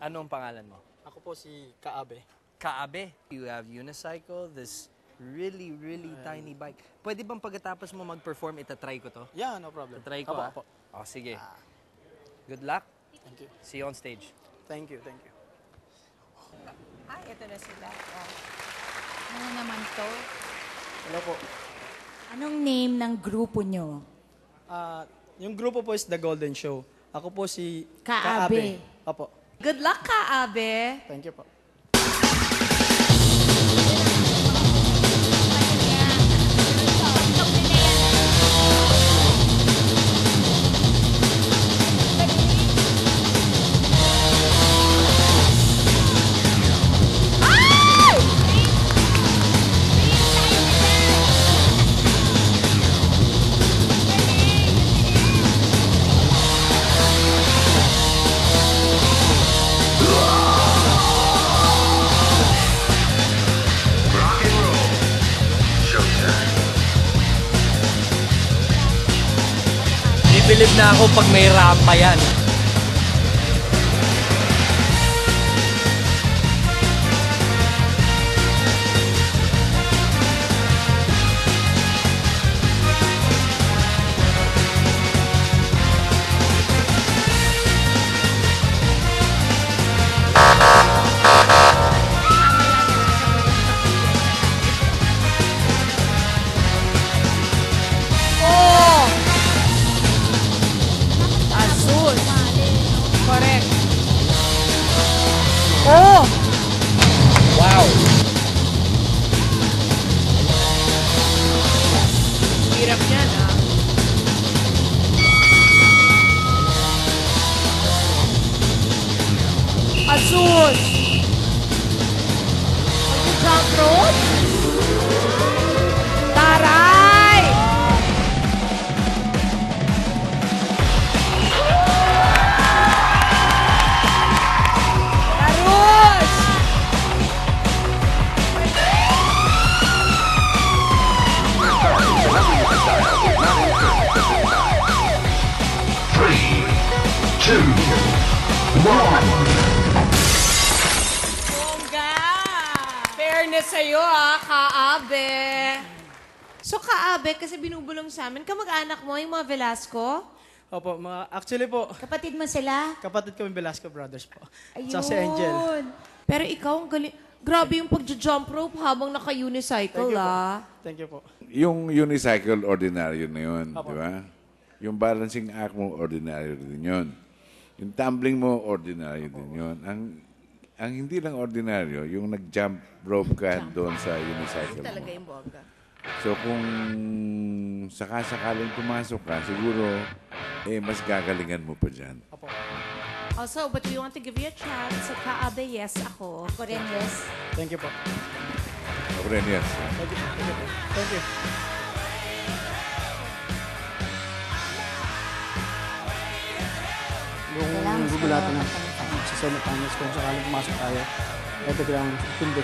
Anong pangalan mo? Ako po si Kaabe. Kaabe. You have unicycle, this really tiny bike. Pwede bang pagkatapos mo mag-perform, itatry ko to? Yeah, no problem. Itatry ko, Apo. O, sige. Good luck. Thank you. See you on stage. Thank you. Ito na sila. Oh. Ano naman to? Hello po. Anong name ng grupo nyo? Yung grupo po is The Golden Show. Ako po si Kaabe. Opo. Good luck, Kaabe! Thank you po. Believe na ako pag may rampa yan. Correct. Oh! Wow! Hirap yan, ah. Asus! Mag-jump rope? Taray! Tarus! Three, two, one. Bongga! Fairness sa'yo, Kaabe. So, Kaabe, kasi binubulong sa amin, kamag-anak mo, yung mga Velasco? Opo, actually po, Kapatid mo sila? kapatid kami Velasco Brothers po. Ayun. Sa si Angel. Pero ikaw, ang galing. Grabe yung pag-jump rope habang naka-unicycle, Thank you po. Thank you po. Yung unicycle, ordinaryo na yun, Apo. di ba? Yung balancing act mo, ordinaryo din yun. Yung tumbling mo, ordinaryo din yun. Ang hindi lang ordinaryo, yung nag-jump rope ka doon sa unicycle mo. Talaga yung bongga. So kung sakasakaling pumasok ka, siguro, mas gagalingan mo pa dyan. Opo. Also, but we want to give you a chance. Sa Kaabe, yes ako. Ako rin, yes. Thank you po. Ako rin, yes. Thank you. Thank you. Yung gugulatan ng sa semifinals kung sakaling pumasok tayo, ito kailangan tindi.